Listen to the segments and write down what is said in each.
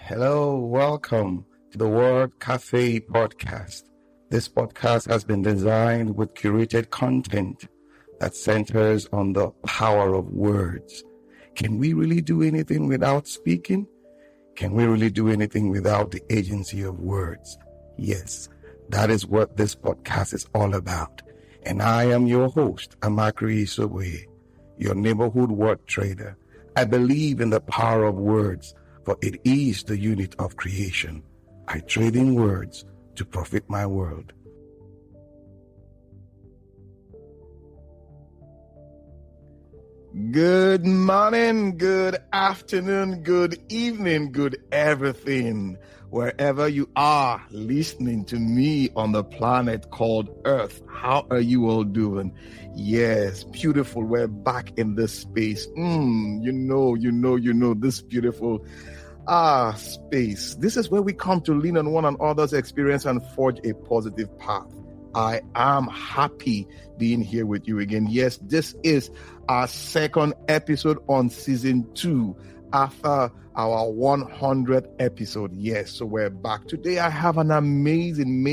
Hello, welcome to the Word Cafe podcast. This podcast has been designed with curated content that centers on the power of words. Can we really do anything without speaking? Can we really do anything without the agency of words? Yes, that is what this podcast is all about. And I am your host, Amakri Isoboye, your neighborhood word trader. I believe in the power of words, for it is the unit of creation. I trade in words to profit my world. Good morning, good afternoon, good evening, good everything. Wherever you are listening to me on the planet called Earth, how are you all doing? Yes, beautiful. We're back in this space. You know, this beautiful space. This is where we come to lean on one another's experience and forge a positive path. I am happy being here with you again. Yes, this is our second episode on season 2 after our 100th episode. Yes, so we're back. Today I have an amazing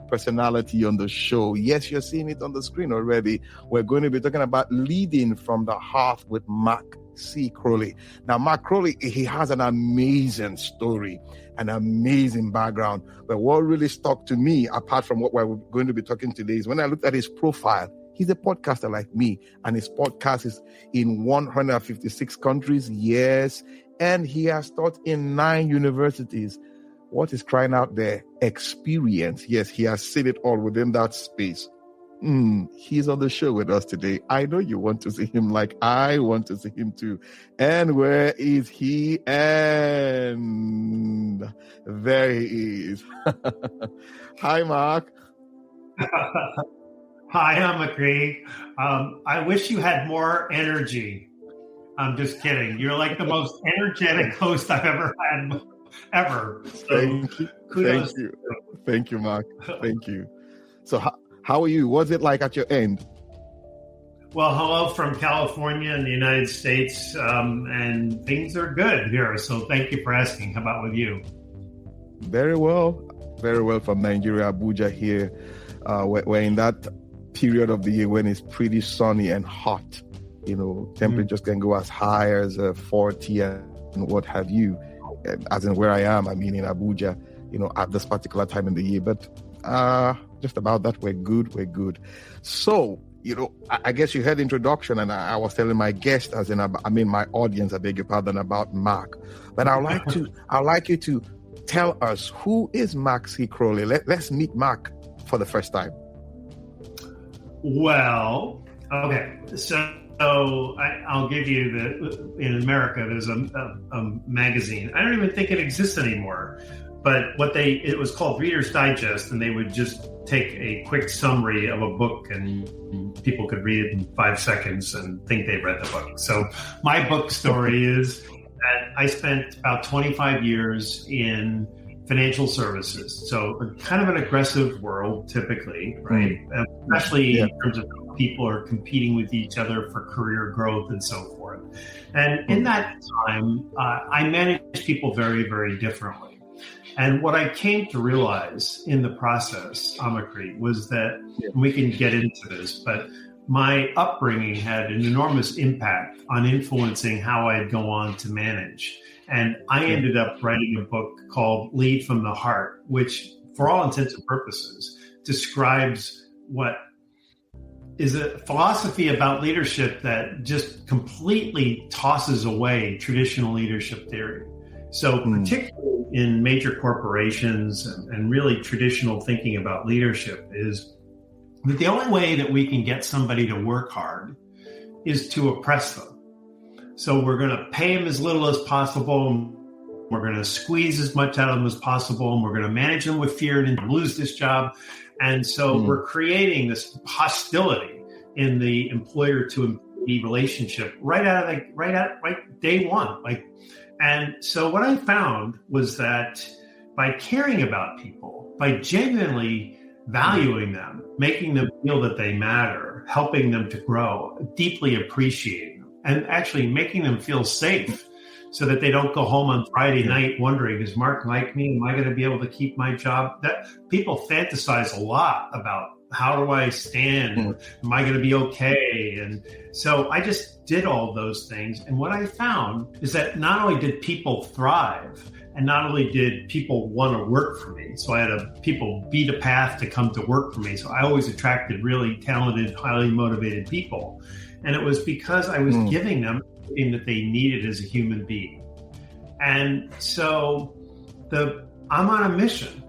personality on the show. Yes, you're seeing it on the screen already. We're going to be talking about leading from the heart with Crowley. Now, Crowley, he has an amazing story, an amazing background. But what really stuck to me, apart from what we're going to be talking today, is when I looked at his profile. He's a podcaster like me, and his podcast is in 156 countries. Yes, and he has taught in 9 universities. What is crying out there? Experience. Yes, he has seen it all within that space. He's on the show with us today. I know you want to see him like I want to see him too. And where is he? And there he is. Hi, Mark. Hi, I'm Amakri. I wish you had more energy. I'm just kidding. You're like the most energetic host I've ever had, ever. So, Thank you, Mark. Thank you. So how are you? What's it like at your end? Well, hello from California in the United States, and things are good here. So thank you for asking. How about with you? Very well from Nigeria, Abuja here. We're in that period of the year when it's pretty sunny and hot. You know, temperatures can go as high as 40 and what have you. As in where I am, I mean in Abuja, you know, at this particular time in the year. But just about that, we're good. So, you know, I guess you heard the introduction, and I was telling my guest, my audience, I beg your pardon, about Mark. But I'd like you to tell us, who is Mark C. Crowley? Let's meet Mark for the first time. Well, okay. So I'll give you in America, there's a magazine. I don't even think it exists anymore. But it was called Reader's Digest, and they would just take a quick summary of a book, and people could read it in 5 seconds and think they've read the book. So my book story is that I spent about 25 years in financial services. So kind of an aggressive world, typically, right? Especially in terms of how people are competing with each other for career growth and so forth. And in that time, I managed people very, very differently. And what I came to realize in the process, Amakri, was that, we can get into this, but my upbringing had an enormous impact on influencing how I'd go on to manage. And I ended up writing a book called Lead from the Heart, which, for all intents and purposes, describes what is a philosophy about leadership that just completely tosses away traditional leadership theory. So particularly in major corporations and really traditional thinking about leadership is that the only way that we can get somebody to work hard is to oppress them. So we're going to pay them as little as possible. We're going to squeeze as much out of them as possible. And we're going to manage them with fear and lose this job. And so we're creating this hostility in the employer to employee relationship right day one. And so what I found was that by caring about people, by genuinely valuing them, making them feel that they matter, helping them to grow, deeply appreciating them, and actually making them feel safe so that they don't go home on Friday night wondering, does Mark like me? Am I going to be able to keep my job? That people fantasize a lot about, how do I stand? Am I going to be okay? And so I just did all those things. And what I found is that not only did people thrive, and not only did people want to work for me, so I had people beat a path to come to work for me. So I always attracted really talented, highly motivated people. And it was because I was giving them everything that they needed as a human being. And so I'm on a mission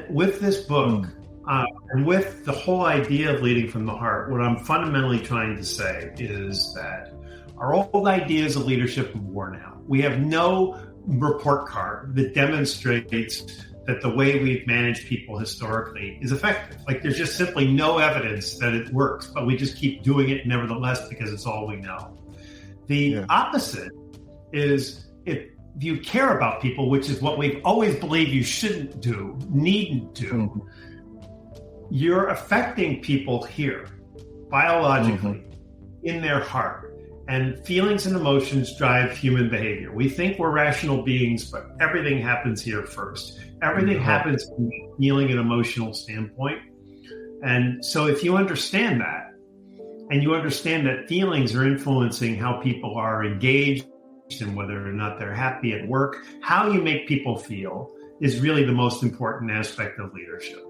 with this book. And with the whole idea of leading from the heart, what I'm fundamentally trying to say is that our old ideas of leadership are worn out. We have no report card that demonstrates that the way we've managed people historically is effective. Like, there's just simply no evidence that it works, but we just keep doing it nevertheless because it's all we know. The opposite is, if you care about people, which is what we've always believed you shouldn't do, needn't do, you're affecting people here, biologically, in their heart. And feelings and emotions drive human behavior. We think we're rational beings, but everything happens here first. Everything happens from a feeling and emotional standpoint. And so if you understand that, and you understand that feelings are influencing how people are engaged and whether or not they're happy at work, how you make people feel is really the most important aspect of leadership.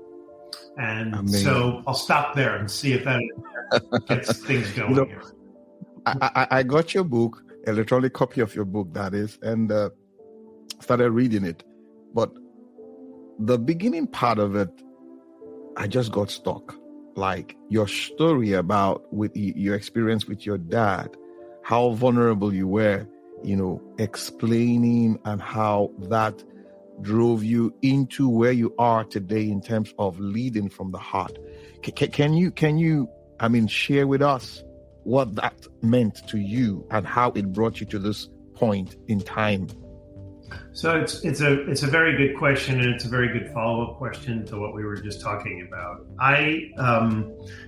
And so I'll stop there and see if that gets things going here. I got your book, a electronic copy of your book, that is, and started reading it. But the beginning part of it, I just got stuck. Like your story about with your experience with your dad, how vulnerable you were, explaining, and how that drove you into where you are today in terms of leading from the heart. Can you share with us what that meant to you and how it brought you to this point in time? So it's a very good question, and it's a very good follow-up question to what we were just talking about.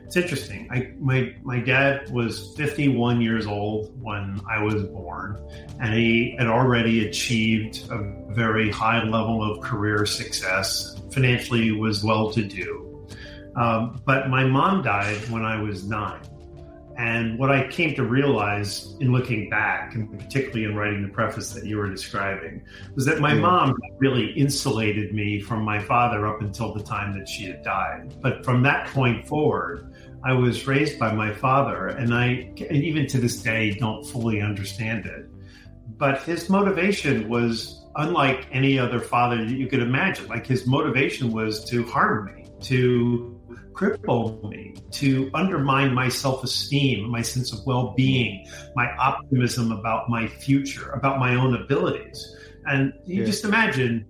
It's interesting. My dad was 51 years old when I was born, and he had already achieved a very high level of career success. Financially, was well-to-do. But my mom died when I was 9. And what I came to realize in looking back, and particularly in writing the preface that you were describing, was that my mom really insulated me from my father up until the time that she had died. But from that point forward, I was raised by my father, and even to this day, don't fully understand it. But his motivation was unlike any other father that you could imagine. Like, his motivation was to harm me, to cripple me, to undermine my self-esteem, my sense of well-being, my optimism about my future, about my own abilities. And you just imagine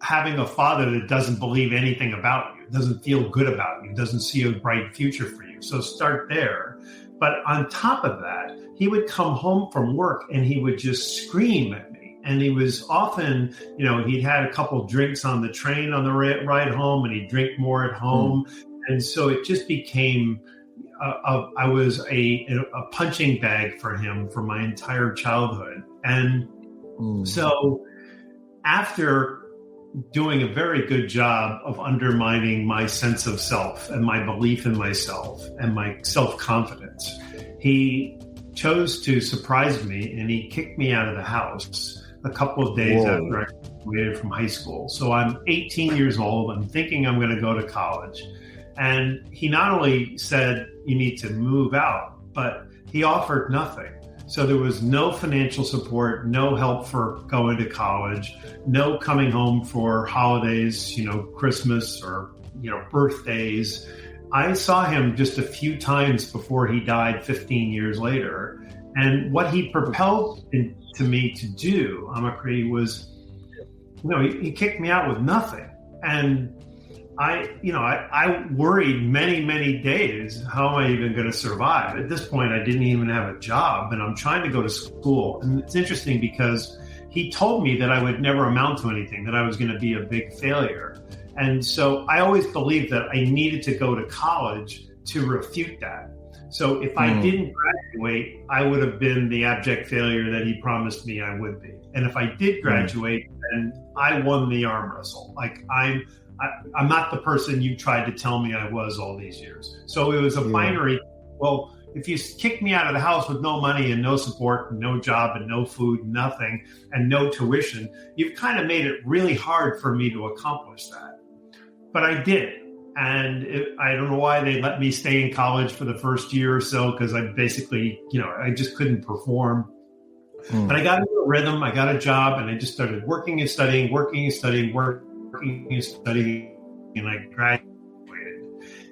having a father that doesn't believe anything about you, doesn't feel good about you, doesn't see a bright future for you. So start there. But on top of that, he would come home from work and he would just scream at me. And he was often, he'd had a couple drinks on the train on the ride home, and he'd drink more at home. And so it just became, I was a punching bag for him for my entire childhood. And so after doing a very good job of undermining my sense of self and my belief in myself and my self-confidence, he chose to surprise me, and he kicked me out of the house a couple of days after I graduated from high school. So I'm 18 years old. I'm thinking I'm going to go to college. And he not only said, you need to move out, but he offered nothing. So there was no financial support, no help for going to college, no coming home for holidays, Christmas or, birthdays. I saw him just a few times before he died 15 years later. And what he propelled to me to do, Amakri, was, he kicked me out with nothing. And I worried many, many days, how am I even going to survive? At this point, I didn't even have a job, and I'm trying to go to school. And it's interesting because he told me that I would never amount to anything, that I was going to be a big failure. And so I always believed that I needed to go to college to refute that. So if I didn't graduate, I would have been the abject failure that he promised me I would be. And if I did graduate, then I won the arm wrestle. Like I'm not the person you tried to tell me I was all these years. So it was a binary. Well, if you kick me out of the house with no money and no support and no job and no food, nothing, and no tuition, you've kind of made it really hard for me to accomplish that. But I did. And I don't know why they let me stay in college for the first year or so, because I basically, I just couldn't perform. But I got into a rhythm, I got a job, and I just started working and studying, and I graduated.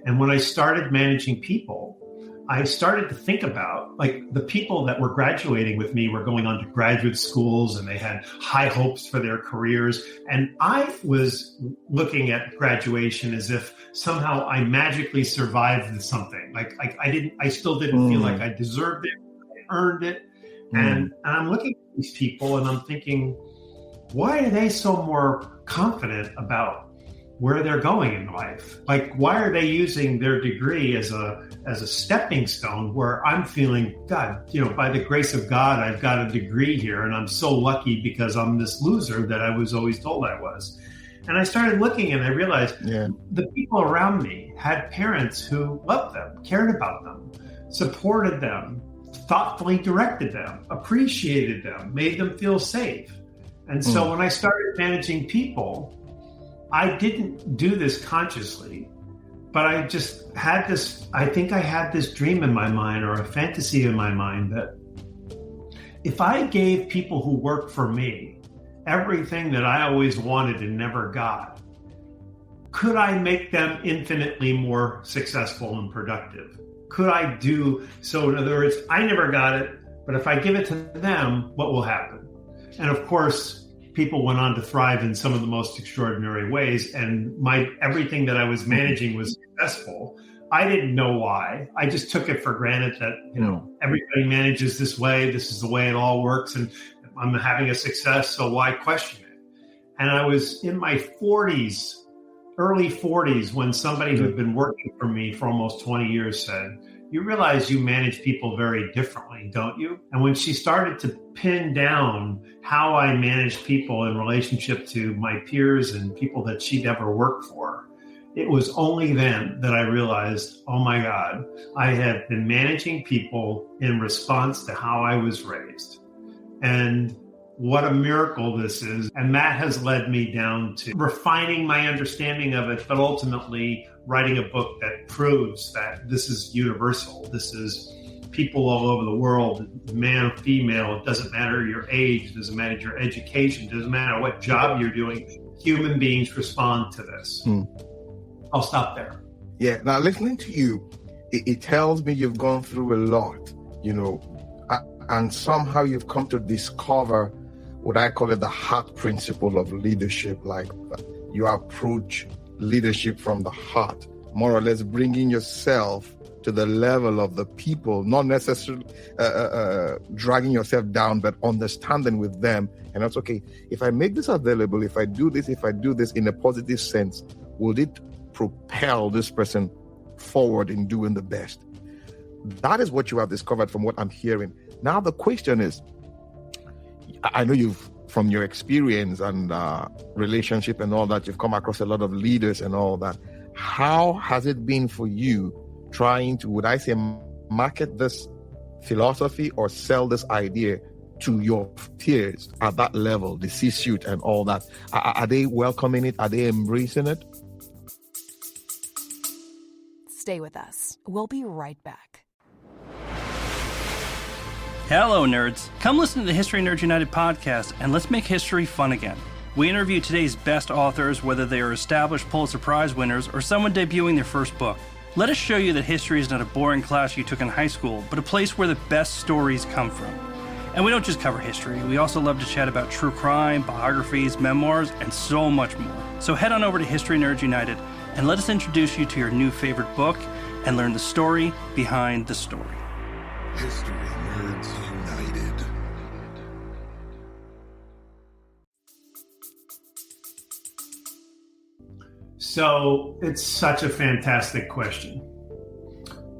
And when I started managing people, I started to think about, like, the people that were graduating with me were going on to graduate schools and they had high hopes for their careers. And I was looking at graduation as if somehow I magically survived something. Like I still didn't feel like I deserved it, I earned it. And I'm looking at these people and I'm thinking, why are they so more confident about where they're going in life? Like, why are they using their degree as a stepping stone, where I'm feeling, God, by the grace of God, I've got a degree here and I'm so lucky because I'm this loser that I was always told I was. And I started looking and I realized the people around me had parents who loved them, cared about them, supported them, thoughtfully directed them, appreciated them, made them feel safe. And so when I started managing people, I didn't do this consciously, but I just had this, I think I had this dream in my mind, or a fantasy in my mind, that if I gave people who work for me everything that I always wanted and never got, could I make them infinitely more successful and productive? Could I do so? In other words, I never got it, but if I give it to them, what will happen? And of course, people went on to thrive in some of the most extraordinary ways, and everything that I was managing was successful. I didn't know why. I just took it for granted that, everybody manages this way. This is the way it all works, and I'm having a success, so why question it? And I was in my 40s, early 40s, when somebody who had been working for me for almost 20 years said, "You realize you manage people very differently, don't you?" And when she started to pin down how I managed people in relationship to my peers and people that she'd ever worked for, it was only then that I realized, oh my God, I have been managing people in response to how I was raised. And what a miracle this is. And that has led me down to refining my understanding of it, but ultimately writing a book that proves that this is universal. This is people all over the world, man, female, it doesn't matter your age, it doesn't matter your education, it doesn't matter what job you're doing. Human beings respond to this. I'll stop there. Yeah. Now, listening to you, it tells me you've gone through a lot, and somehow you've come to discover what I call it the heart principle of leadership. Like, you approach leadership from the heart, more or less bringing yourself to the level of the people, not necessarily dragging yourself down, but understanding with them. And that's okay. If I make this available, if I do this in a positive sense, will it propel this person forward in doing the best? That is what you have discovered from what I'm hearing. Now, the question is, I know you've, from your experience and relationship and all that, you've come across a lot of leaders and all that. How has it been for you trying to, would I say, market this philosophy or sell this idea to your peers at that level, the C-suite and all that? Are they welcoming it? Are they embracing it? Stay with us. We'll be right back. Hello, nerds. Come listen to the History Nerds United podcast, and let's make history fun again. We interview today's best authors, whether they are established Pulitzer Prize winners or someone debuting their first book. Let us show you that history is not a boring class you took in high school, but a place where the best stories come from. And we don't just cover history. We also love to chat about true crime, biographies, memoirs, and so much more. So head on over to History Nerds United, and let us introduce you to your new favorite book and learn the story behind the story. History Nerds United. So it's such a fantastic question.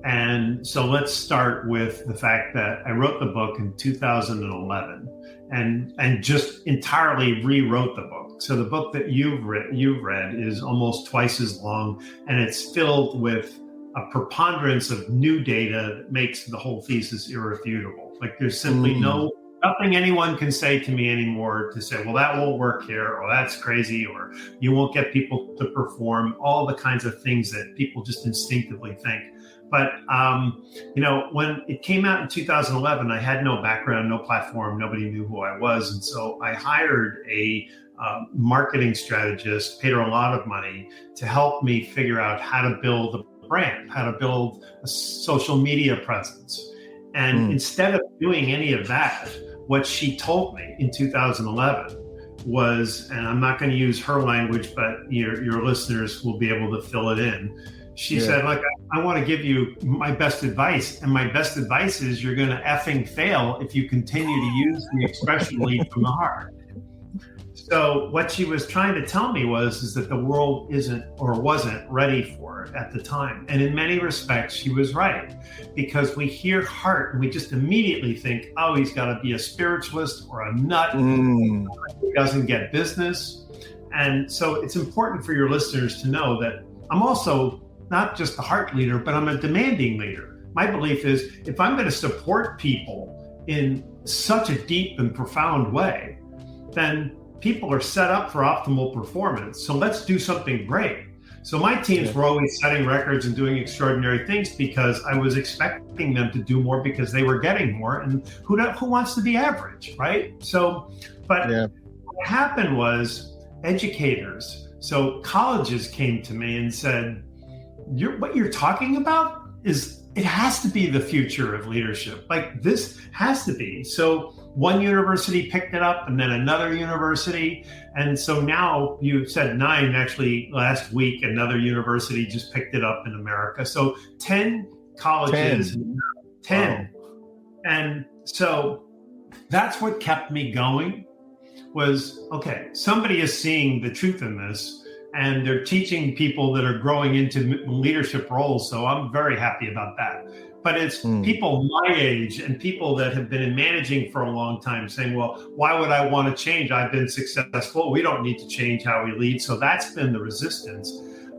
And so let's start with the fact that I wrote the book in 2011 and just entirely rewrote the book. So the book that you've read is almost twice as long, and it's filled with a preponderance of new data that makes the whole thesis irrefutable. Like there's simply nothing anyone can say to me anymore to say, well, that won't work here, or that's crazy, or you won't get people to perform, all the kinds of things that people just instinctively think. But, when it came out in 2011, I had no background, no platform, nobody knew who I was. And so I hired a marketing strategist, paid her a lot of money to help me figure out how to build a brand, how to build a social media presence. And instead of doing any of that, what she told me in 2011 was, and I'm not going to use her language, but your listeners will be able to fill it in. She said, look, I want to give you my best advice. And my best advice is you're going to effing fail if you continue to use the expression lead from the heart. So what she was trying to tell me is that the world isn't or wasn't ready for it at the time. And in many respects, she was right, because we hear heart and we just immediately think, oh, he's got to be a spiritualist or a nut. He doesn't get business. And so it's important for your listeners to know that I'm also not just a heart leader, but I'm a demanding leader. My belief is if I'm going to support people in such a deep and profound way, then people are set up for optimal performance. So let's do something great. So my teams were always setting records and doing extraordinary things because I was expecting them to do more because they were getting more. And who wants to be average, right? So, but what happened was educators, so colleges came to me and said, what you're talking about it has to be the future of leadership. Like this has to be. So one university picked it up and then another university. And so now you said 9, actually last week, another university just picked it up in America. So 10 colleges, 10. Wow. And so that's what kept me going was, okay, somebody is seeing the truth in this. And they're teaching people that are growing into leadership roles. So I'm very happy about that. But it's people my age and people that have been in managing for a long time saying, well, why would I want to change? I've been successful. We don't need to change how we lead. So that's been the resistance.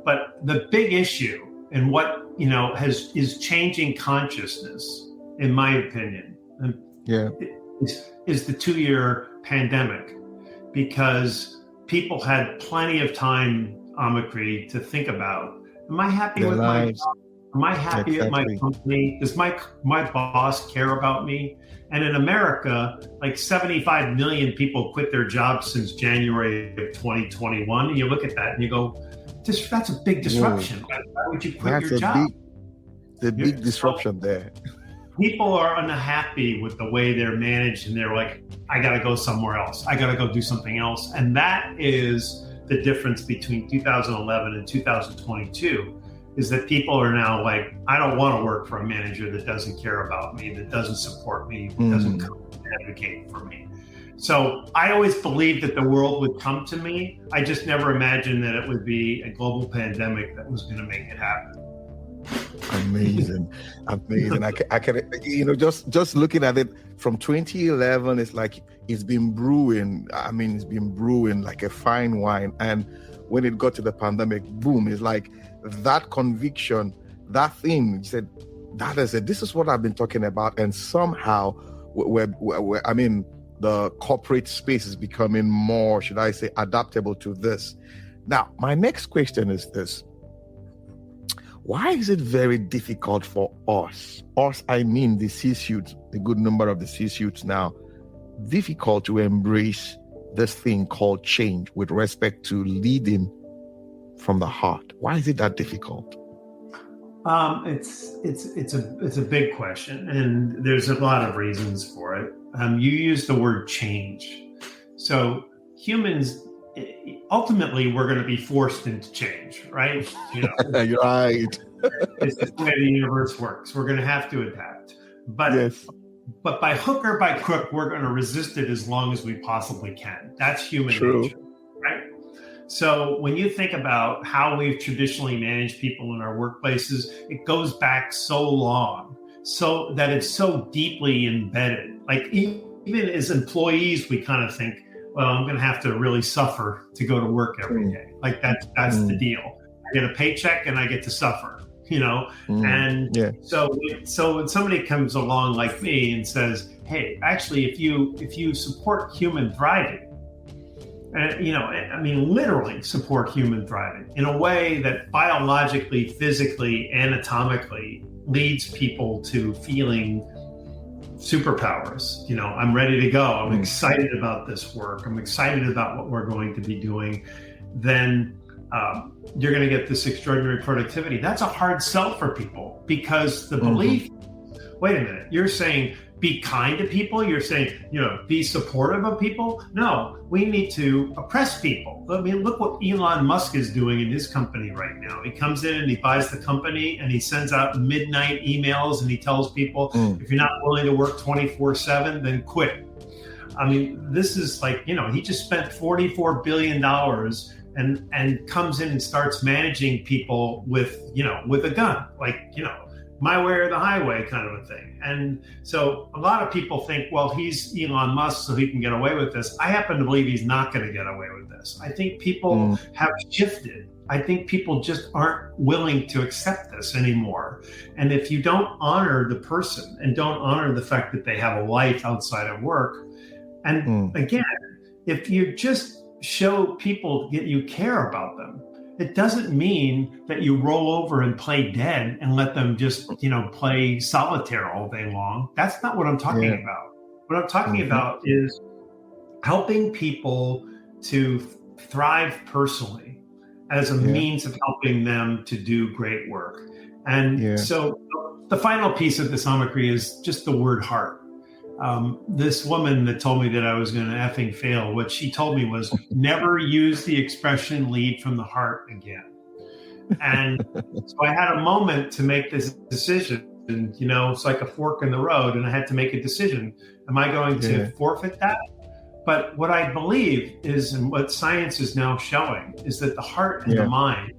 But the big issue and what, is changing consciousness, in my opinion, is the 2-year pandemic, because people had plenty of time, Amakri, to think about, am I happy with my job? Am I happy at my company? Does my boss care about me? And in America, like 75 million people quit their jobs since January of 2021. And you look at that and you go, that's a big disruption. Why would you quit your job? The big disruption there. People are unhappy with the way they're managed, and they're like, I got to go somewhere else. I got to go do something else. And that is the difference between 2011 and 2022, is that people are now like, I don't want to work for a manager that doesn't care about me, that doesn't support me, that doesn't come and advocate for me. So I always believed that the world would come to me. I just never imagined that it would be a global pandemic that was going to make it happen. Amazing. I can, just looking at it from 2011, it's like it's been brewing. It's been brewing like a fine wine. And when it got to the pandemic, boom, it's like that conviction, that thing, you said, that is it. This is what I've been talking about. And somehow, the corporate space is becoming more, should I say, adaptable to this. Now, my next question is this. Why is it very difficult for us, I mean the C-suits, the good number of the C-suits now, difficult to embrace this thing called change with respect to leading from the heart? Why is it that difficult? It's a big question, and there's a lot of reasons for it. You use the word change. So humans, ultimately, we're going to be forced into change, right? You're right. It's the way the universe works. We're going to have to adapt. But by hook or by crook, we're going to resist it as long as we possibly can. That's human nature, right? So when you think about how we've traditionally managed people in our workplaces, it goes back so long, so that it's so deeply embedded. Like even as employees, we kind of think, well, I'm going to have to really suffer to go to work every day. Like that's the deal. I get a paycheck and I get to suffer, And so when somebody comes along like me and says, hey, actually, if you support human thriving, literally support human thriving in a way that biologically, physically, anatomically leads people to feeling superpowers. I'm ready to go. I'm excited about this work. I'm excited about what we're going to be doing. Then you're going to get this extraordinary productivity. That's a hard sell for people because the belief, wait a minute, you're saying be kind to people. You're saying, be supportive of people. No, we need to oppress people. I mean, look what Elon Musk is doing in his company right now. He comes in and he buys the company and he sends out midnight emails and he tells people, if you're not willing to work 24/7, then quit. I mean, this is like, he just spent $44 billion and comes in and starts managing people with a gun, like, my way or the highway kind of a thing. And so a lot of people think, well, he's Elon Musk, so he can get away with this. I happen to believe he's not going to get away with this. I think people have shifted. I think people just aren't willing to accept this anymore. And if you don't honor the person and don't honor the fact that they have a life outside of work, and again, if you just show people that you care about them, it doesn't mean that you roll over and play dead and let them just, play solitaire all day long. That's not what I'm talking about. What I'm talking about is helping people to thrive personally as a means of helping them to do great work. And so the final piece of this Omicry is just the word heart. This woman that told me that I was going to effing fail, what she told me was never use the expression lead from the heart again. And so I had a moment to make this decision. And, it's like a fork in the road. And I had to make a decision. Am I going to forfeit that? But what I believe is, and what science is now showing, is that the heart and the mind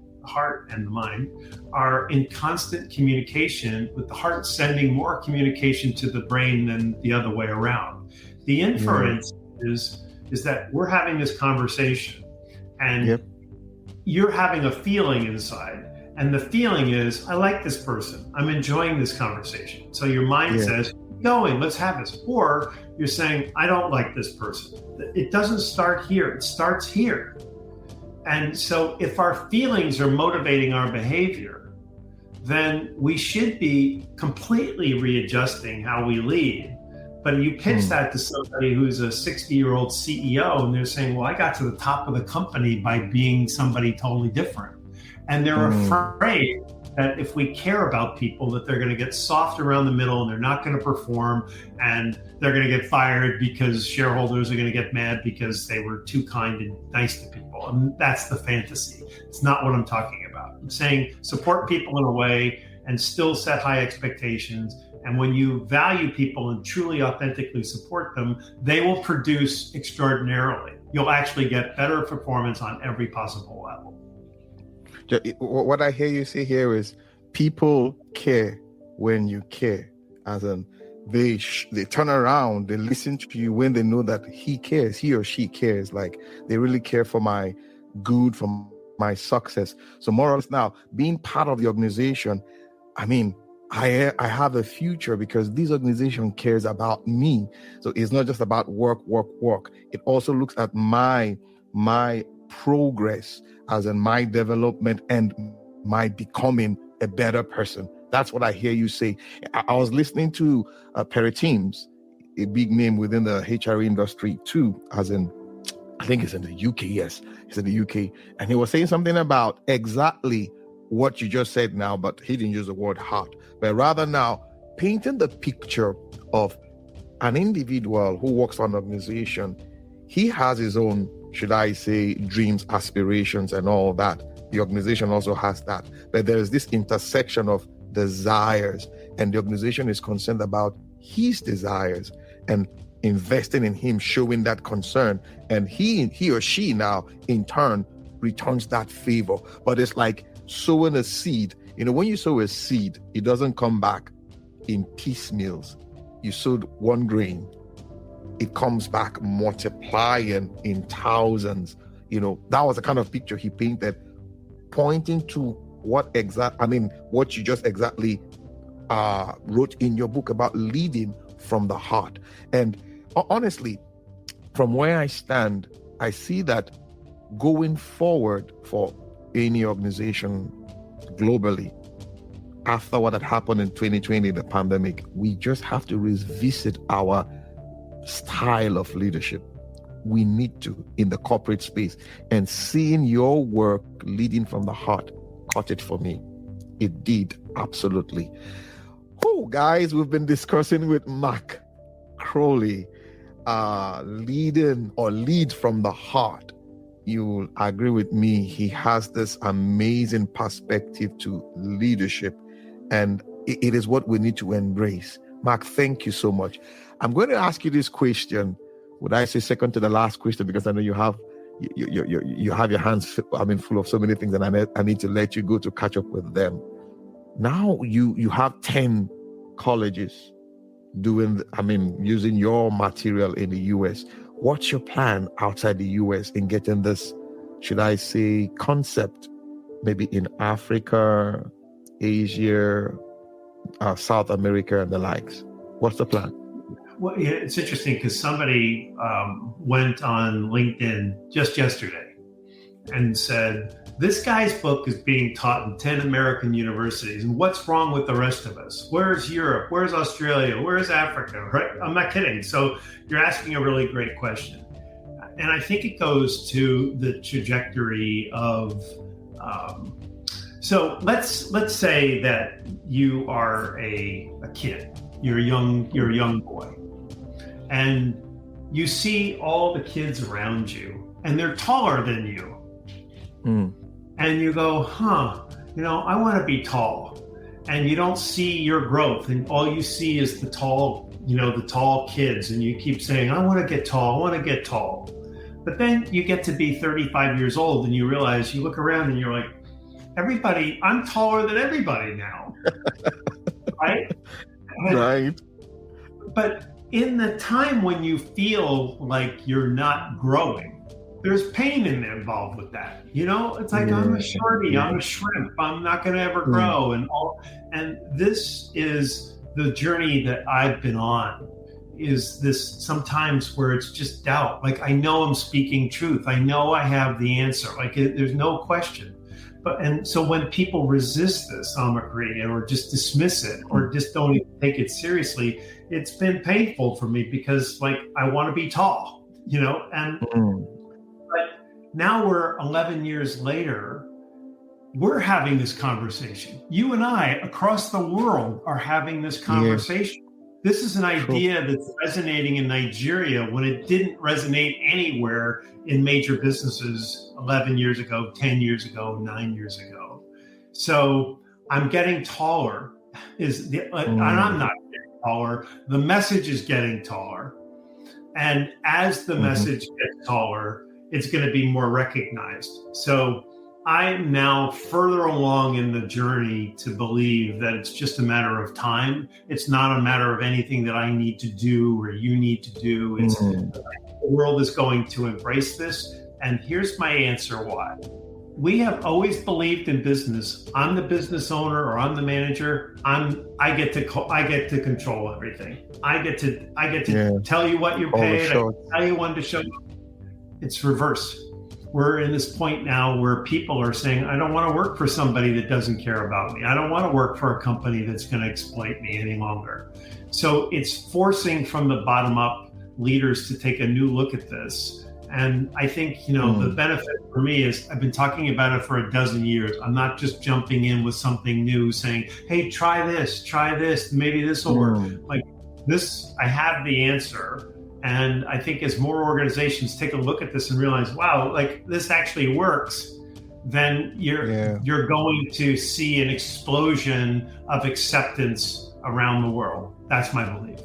are in constant communication, with the heart sending more communication to the brain than the other way around. The inference is that we're having this conversation and you're having a feeling inside. And the feeling is, I like this person. I'm enjoying this conversation. So your mind says, keep going, let's have this. Or you're saying, I don't like this person. It doesn't start here. It starts here. And so if our feelings are motivating our behavior, then we should be completely readjusting how we lead. But you pitch that to somebody who's a 60-year-old CEO and they're saying, well, I got to the top of the company by being somebody totally different. And they're afraid that if we care about people, that they're going to get soft around the middle and they're not going to perform and they're going to get fired because shareholders are going to get mad because they were too kind and nice to people. And that's the fantasy. It's not what I'm talking about. I'm saying support people in a way and still set high expectations. And when you value people and truly authentically support them, they will produce extraordinarily. You'll actually get better performance on every possible level. What I hear you say here is people care when you care, as in they turn around, they listen to you when they know that he or she cares, like they really care for my good, for my success. So more or less now, being part of the organization, I mean, I have a future because this organization cares about me. So it's not just about work. It also looks at my progress, as in my development and my becoming a better person. That's what I hear you say. I was listening to Perry Teams, a big name within the HR industry too, as in, I think it's in the UK. Yes, it's in the UK. And he was saying something about exactly what you just said now, but he didn't use the word heart, but rather now painting the picture of an individual who works for an organization. He has his own, should I say, dreams, aspirations, and all that. The organization also has that. But there is this intersection of desires, and the organization is concerned about his desires and investing in him, showing that concern. And he or she now, in turn, returns that favor. But it's like sowing a seed. When you sow a seed, it doesn't come back in piecemeals. You sowed one grain, it comes back multiplying in thousands. That was the kind of picture he painted, pointing to what you just exactly wrote in your book about leading from the heart. And honestly, from where I stand, I see that going forward for any organization globally, after what had happened in 2020, the pandemic, we just have to revisit our style of leadership. We need to, in the corporate space, and seeing your work leading from the heart caught it for me. It did, absolutely. Oh, guys, we've been discussing with Mac Crowley, lead from the heart. You'll agree with me, he has this amazing perspective to leadership, and it is what we need to embrace. Mark, thank you so much. I'm going to ask you this question. Would I say second to the last question, because I know you have your hands full of so many things, and I need to let you go to catch up with them. Now you have 10 colleges using your material in the US. What's your plan outside the US in getting this, should I say, concept maybe in Africa, Asia, South America, and the likes? What's the plan? Well, yeah, it's interesting because somebody went on LinkedIn just yesterday and said, this guy's book is being taught in 10 American universities, and what's wrong with the rest of us? Where's Europe? Where's Australia? Where's Africa? Right? I'm not kidding. So you're asking a really great question. And I think it goes to the trajectory of, so let's say that you are a kid, you're a young boy, and you see all the kids around you, and they're taller than you. And you go, I want to be tall. And you don't see your growth, and all you see is the tall kids, and you keep saying, I want to get tall. But then you get to be 35 years old, and you realize, you look around and you're like, I'm taller than everybody now. Right? Right. But in the time when you feel like you're not growing, there's pain involved with that. It's like, I'm a shorty, I'm a shrimp, I'm not going to ever grow. And this is the journey that I've been on, is this sometimes where it's just doubt. Like, I know I'm speaking truth. I know I have the answer. Like, there's no question. And so when people resist this, or just dismiss it, or just don't even take it seriously, it's been painful for me, because I want to be tall, but now we're 11 years later, we're having this conversation. You and I across the world are having this conversation. Yes. This is an idea that's resonating in Nigeria when it didn't resonate anywhere in major businesses 11 years ago, 10 years ago, 9 years ago. So I'm getting taller. And I'm not getting taller. The message is getting taller. And as the message gets taller, it's going to be more recognized. So I'm now further along in the journey to believe that it's just a matter of time. It's not a matter of anything that I need to do or you need to do. It's the world is going to embrace this. And here's my answer why. We have always believed in business. I'm the business owner, or I'm the manager. I get to control everything. I get to tell you what you're paid. I can tell you when to show you. It's reverse. We're in this point now where people are saying, I don't want to work for somebody that doesn't care about me. I don't want to work for a company that's going to exploit me any longer. So it's forcing from the bottom up leaders to take a new look at this. And I think, the benefit for me is I've been talking about it for a dozen years. I'm not just jumping in with something new saying, hey, try this, maybe this will work. Like this, I have the answer. And I think as more organizations take a look at this and realize, wow, like this actually works, then you're going to see an explosion of acceptance around the world. That's my belief.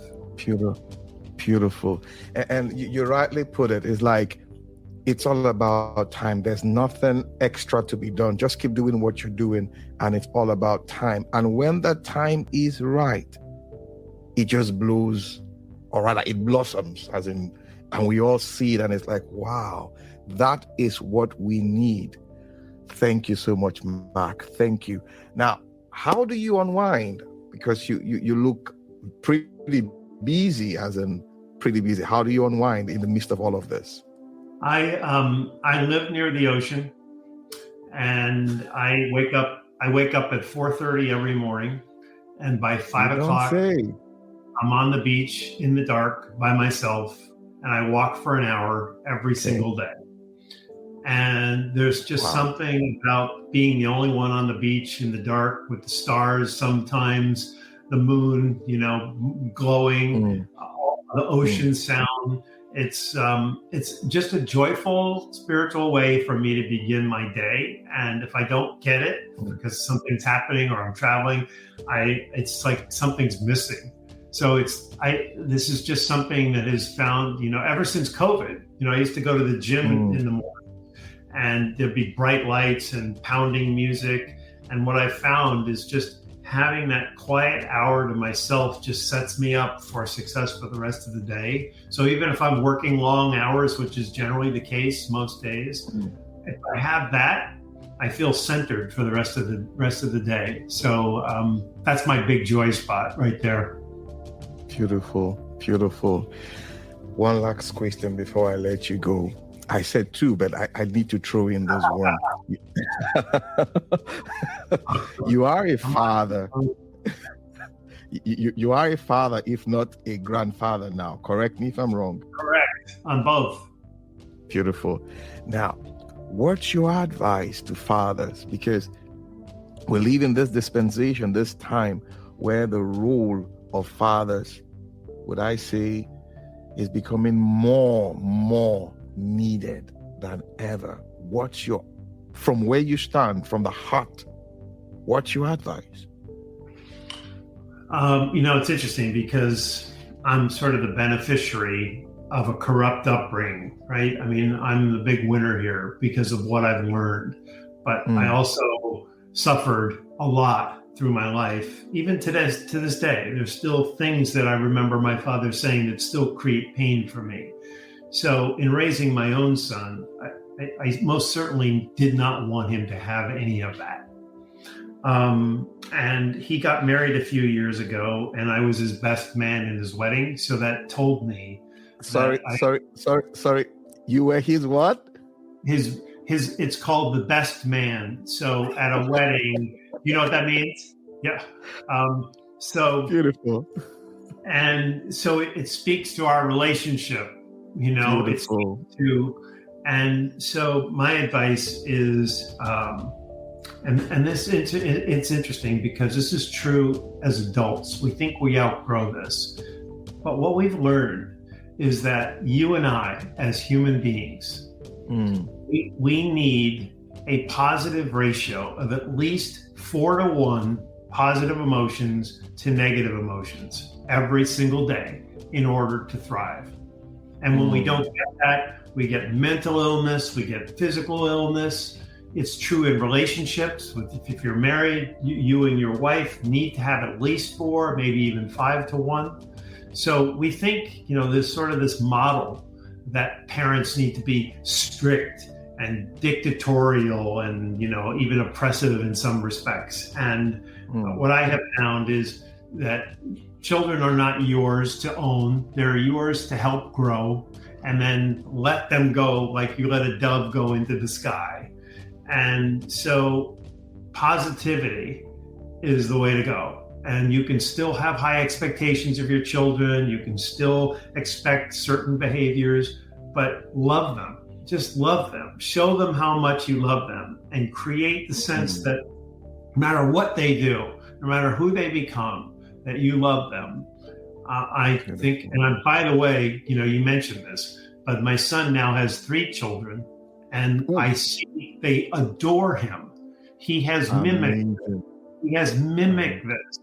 Beautiful. And you rightly put it. It's like it's all about time. There's nothing extra to be done. Just keep doing what you're doing, and it's all about time. And when that time is right, it just blows, or rather it blossoms, as in, and we all see it, and it's like, wow, that is what we need. Thank you so much, Mark. Thank you. Now, how do you unwind? Because you look pretty busy, as in pretty busy. How do you unwind in the midst of all of this? I live near the ocean, and I wake up at 4:30 every morning, and by 5 o'clock I'm on the beach in the dark by myself, and I walk for an hour every single day. And there's just something about being the only one on the beach in the dark with the stars, sometimes the moon, glowing, the ocean sound. It's just a joyful, spiritual way for me to begin my day. And if I don't get it because something's happening or I'm traveling, it's like something's missing. So this is just something that is found, ever since COVID. I used to go to the gym in the morning, and there'd be bright lights and pounding music. And what I found is just having that quiet hour to myself just sets me up for success for the rest of the day. So even if I'm working long hours, which is generally the case most days, if I have that, I feel centered for the rest of the day. So that's my big joy spot right there. Beautiful, beautiful. One last question before I let you go. I said two, but I need to throw in this one. You are a father. You are a father, if not a grandfather now. Correct me if I'm wrong. Correct. On both. Beautiful. Now, what's your advice to fathers? Because we live in this dispensation, this time where the role of fathers, would I say, is becoming more needed than ever. From where you stand, from the heart, what's your advice? It's interesting because I'm sort of the beneficiary of a corrupt upbringing, right? I mean, I'm the big winner here because of what I've learned, but I also suffered a lot through my life. Even to this day, there's still things that I remember my father saying that still create pain for me. So in raising my own son, I most certainly did not want him to have any of that. And he got married a few years ago, and I was his best man in his wedding. So that told me. Sorry. You were his what? It's called the best man. So at a wedding, you know what that means? Yeah. So beautiful. And so it speaks to our relationship. It's and so my advice is, it's interesting because this is true as adults. We think we outgrow this, but what we've learned is that you and I, as human beings, we need a positive ratio of at least 4-to-1 positive emotions to negative emotions every single day in order to thrive. And when we don't get that, we get mental illness, we get physical illness. It's true in relationships. If you're married, you and your wife need to have at least 4, maybe even 5-to-1. So we think, there's sort of this model that parents need to be strict and dictatorial and, even oppressive in some respects. And what I have found is that children are not yours to own. They're yours to help grow, and then let them go like you let a dove go into the sky. And so positivity is the way to go. And you can still have high expectations of your children. You can still expect certain behaviors, but love them. Just love them. Show them how much you love them, and create the sense that no matter what they do, no matter who they become, that you love them. I think, and by the way, you mentioned this, but my son now has 3 children, and I see they adore him. He has mimicked this.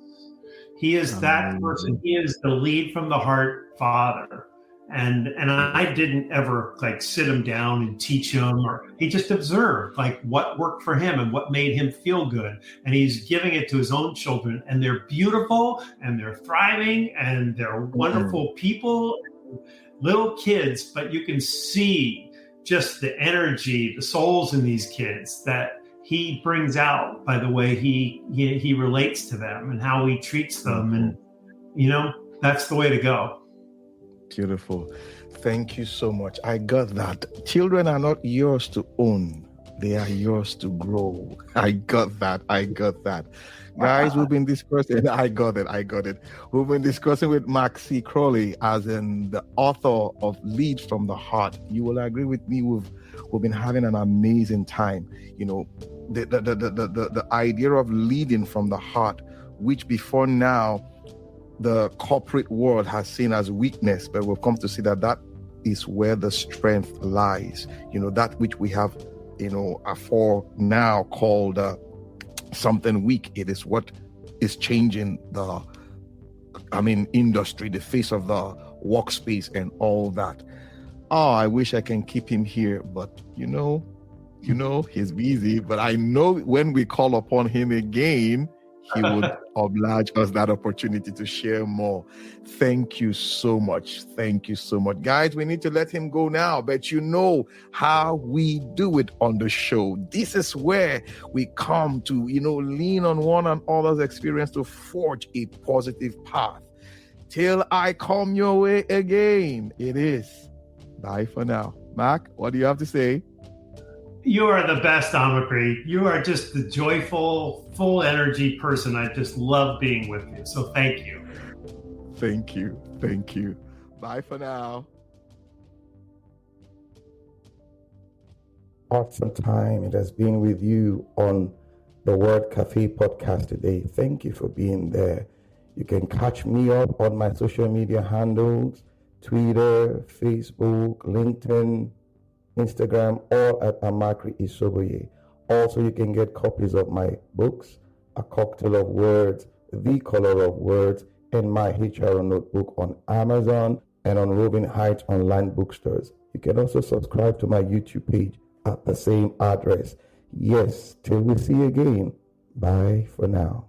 He is that person. He is the lead from the heart father. And I didn't ever like sit him down and teach him, or he just observed like what worked for him and what made him feel good. And he's giving it to his own children, and they're beautiful and they're thriving and they're wonderful people, little kids, but you can see just the energy, the souls in these kids that he brings out by the way he relates to them and how he treats them. And, you know, that's the way to go. Beautiful. Thank you so much. I got that. Children are not yours to own. They are yours to grow. I got that. Guys, we've been discussing. I got it. We've been discussing with Maxwell Crowley, as in the author of Lead from the Heart. You will agree with me. We've been having an amazing time. You know, the idea of leading from the heart, which before now the corporate world has seen as weakness, but we've come to see that is where the strength lies. You know, that which we have, you know, for now called something weak. It is what is changing industry, the face of the workspace and all that. Oh, I wish I can keep him here, but you know, he's busy. But I know when we call upon him again, he would oblige us that opportunity to share more. Thank you so much. Guys, we need to let him go now, but you know how we do it on the show. This is where we come to, you know, lean on one another's experience to forge a positive path. Till I come your way again, it is bye for now. Mac, what do you have to say? You are the best, Amakri. You are just the joyful, full energy person. I just love being with you. So thank you. Thank you. Bye for now. Awesome time it has been with you on the Word Cafe podcast today. Thank you for being there. You can catch me up on my social media handles, Twitter, Facebook, LinkedIn, Instagram, or at Amakri Isoboye. Also, you can get copies of my books, A Cocktail of Words, The Color of Words, and my HR notebook on Amazon and on Robin Heights online bookstores. You can also subscribe to my YouTube page at the same address. Yes, till we see you again. Bye for now.